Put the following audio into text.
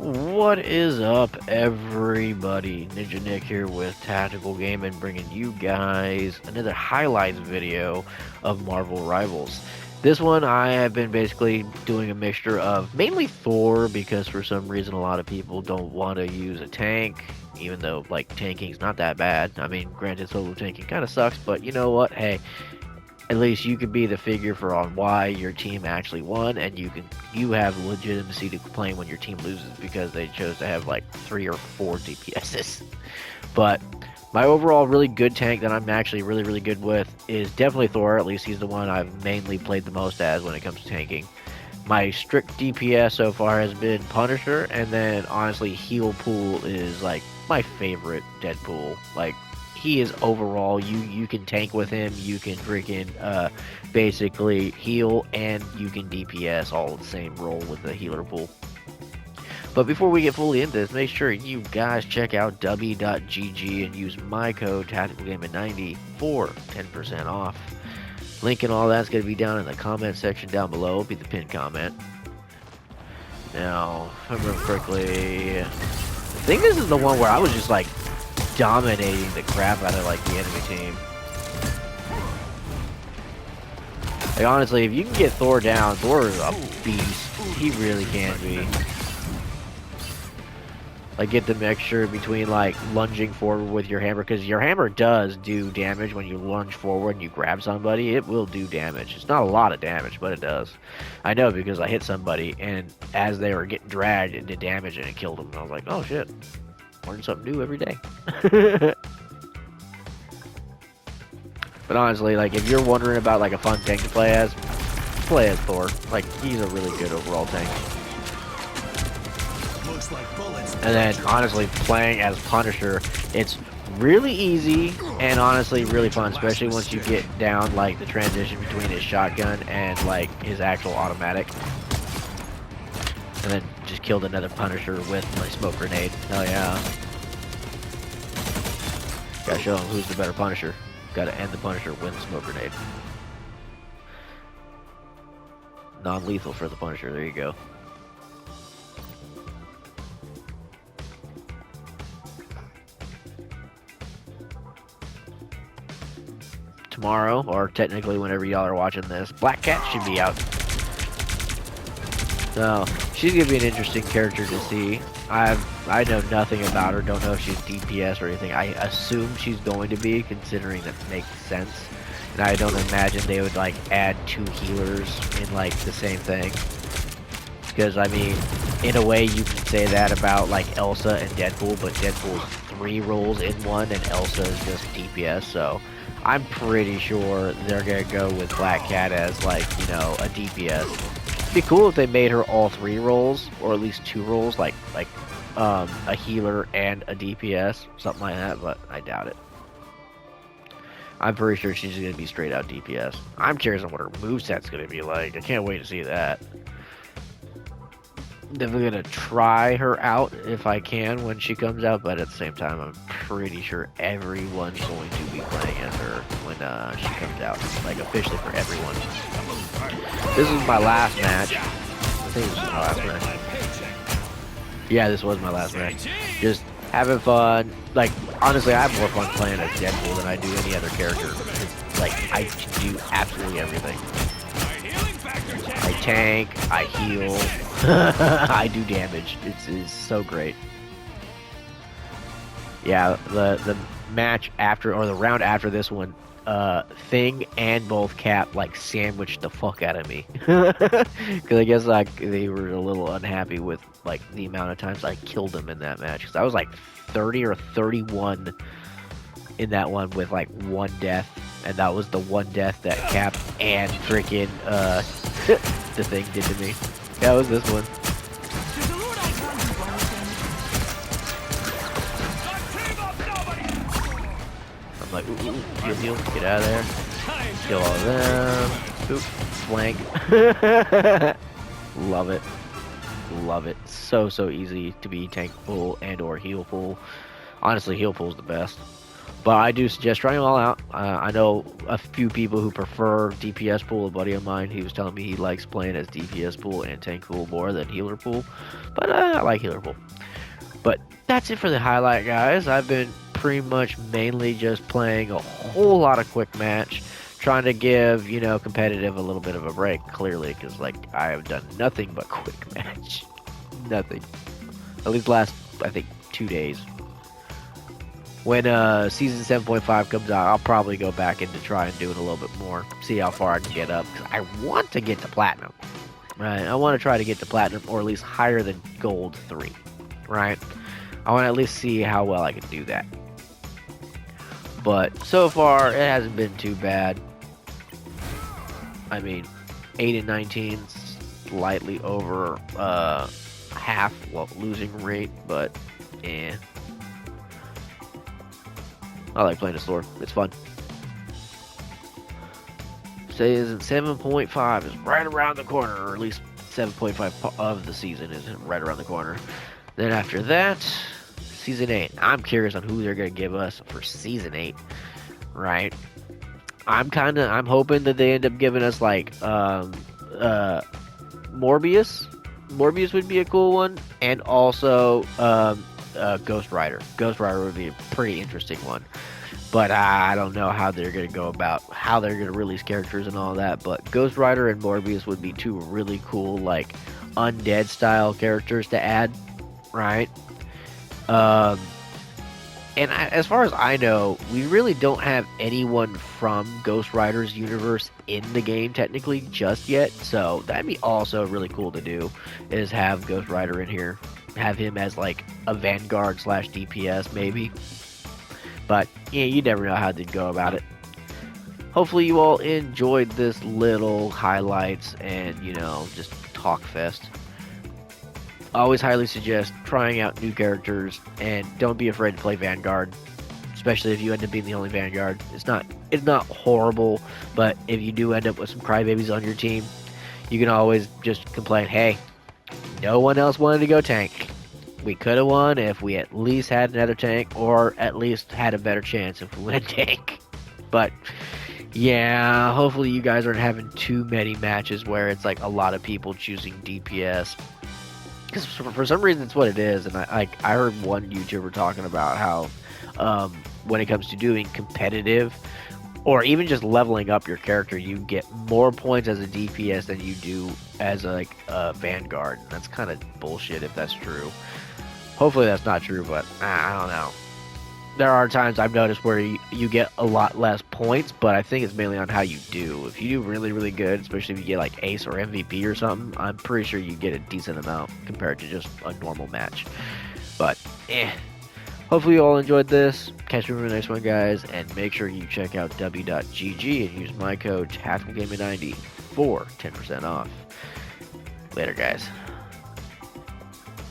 What is up, everybody? Ninja Nick here with Tactical Gaming, bringing you guys another highlights video of Marvel Rivals. This one, I have been basically doing a mixture of mainly Thor, because for some reason a lot of people don't want to use a tank, even though, like, tanking's not that bad. I mean, granted, solo tanking kind of sucks, but you know what? Hey, at least you could be the figure for on why your team actually won, and you have legitimacy to complain when your team loses because they chose to have like 3 or 4 DPSs. But my overall really good tank that I'm actually really good with is definitely Thor. At least he's the one I've mainly played the most as when it comes to tanking. My strict DPS so far has been Punisher, and then honestly heal pool is like my favorite Deadpool. Like, he is overall, you can tank with him, you can freaking basically heal, and you can DPS all in the same role with the healer pool. But before we get fully into this, make sure you guys check out w.gg and use my code TacticalGaming90 for 10% off. Link and all that's going to be down in the comment section down below. It'll be the pinned comment. Now, if I remember correctly, I think this is the one where I was just like dominating the crap out of like the enemy team. Like, honestly, if you can get Thor down, Thor is a beast. He really can be. Like, get the mixture between like lunging forward with your hammer, because your hammer does do damage when you lunge forward and you grab somebody. It will do damage. It's not a lot of damage, but it does. I know because I hit somebody, and as they were getting dragged, it did damage and it killed them. And I was like, oh shit. Learn something new every day. But honestly, like, if you're wondering about like a fun tank to play as Thor. Like, he's a really good overall tank. And then honestly, playing as Punisher, it's really easy and honestly really fun, especially once you get down like the transition between his shotgun and like his actual automatic. And then just killed another Punisher with my smoke grenade. Hell yeah. Gotta show him who's the better Punisher. Gotta end the Punisher with the smoke grenade. Non-lethal for the Punisher, there you go. Tomorrow, or technically whenever y'all are watching this, Black Cat should be out. So, she's gonna be an interesting character to see. I know nothing about her, don't know if she's DPS or anything. I assume she's going to be, considering that makes sense. And I don't imagine they would like add 2 healers in like the same thing. Because I mean, in a way you can say that about like Elsa and Deadpool, but Deadpool's 3 roles in one and Elsa is just DPS, so I'm pretty sure they're gonna go with Black Cat as like, you know, a DPS. It'd be cool if they made her all 3 roles, or at least 2 roles, like a healer and a DPS, something like that, but I doubt it. I'm pretty sure she's gonna be straight out DPS. I'm curious on what her moveset's gonna be like. I can't wait to see that. Definitely gonna try her out if I can when she comes out, but at the same time, I'm pretty sure everyone's going to be playing as her when she comes out. Like, officially for everyone. This is my last match. I think this was my last match. Yeah, this was my last match. Just having fun. Like, honestly, I have more fun playing as Deadpool than I do any other character. It's like, I can do absolutely everything. I tank, I heal, I do damage. It's so great. Yeah, the match after, or the round after this one, Thing and both Cap like sandwiched the fuck out of me. Because I guess like they were a little unhappy with like the amount of times I killed them in that match. Because I was like 30 or 31 in that one with like 1 death. And that was the 1 death that Cap and freaking the Thing did to me. Yeah, it was this one. I'm like, ooh, heal, get out of there. Kill all of them. Oop, flank. Love it. Love it. So easy to be tank pool and or heal pool. Honestly, heal pool's the best. But I do suggest trying them all out. I know a few people who prefer DPS pool. A buddy of mine, he was telling me he likes playing as DPS pool and tank pool more than healer pool. But I like healer pool. But that's it for the highlight, guys. I've been pretty much mainly just playing a whole lot of quick match, trying to give, you know, competitive a little bit of a break, clearly, because, like, I have done nothing but quick match. Nothing. At least last, I think, 2 days. When season 7.5 comes out, I'll probably go back in to try and do it a little bit more. See how far I can get up. 'Cause I want to get to platinum. Right? I want to try to get to platinum, or at least higher than gold 3. Right? I want to at least see how well I can do that. But so far, it hasn't been too bad. I mean, 8 and 19, slightly over half losing rate, but eh. I like playing the store. It's fun. Season 7.5 is right around the corner, or at least 7.5 of the season is right around the corner. Then after that, Season 8. I'm curious on who they're going to give us for Season 8, right? I'm hoping that they end up giving us, like, Morbius. Morbius would be a cool one, and also, Ghost Rider. Ghost Rider would be a pretty interesting one. But I don't know how they're going to go about how they're going to release characters and all that. But Ghost Rider and Morbius would be two really cool, like, undead style characters to add, right? And as far as I know, we really don't have anyone from Ghost Rider's universe in the game technically just yet. So that'd be also really cool to do, is have Ghost Rider in here. Have him as like a Vanguard / DPS maybe. But yeah, you never know how they'd go about it. Hopefully you all enjoyed this little highlights and, you know, just talk fest. I always highly suggest trying out new characters, and don't be afraid to play Vanguard, especially if you end up being the only Vanguard. It's not horrible, but if you do end up with some crybabies on your team, you can always just complain, hey, no one else wanted to go tank. We could have won if we at least had another tank, or at least had a better chance if we went tank. But yeah, hopefully you guys aren't having too many matches where it's like a lot of people choosing DPS. Because for some reason it's what it is, and I heard one YouTuber talking about how when it comes to doing competitive, or even just leveling up your character, you get more points as a DPS than you do as a Vanguard. And that's kind of bullshit if that's true. Hopefully that's not true, but I don't know. There are times I've noticed where you get a lot less points, but I think it's mainly on how you do. If you do really, really good, especially if you get like Ace or MVP or something, I'm pretty sure you get a decent amount compared to just a normal match. But, hopefully you all enjoyed this. Catch me in the next one, guys, and make sure you check out w.gg and use my code TacticalGaming90 for 10% off. Later, guys.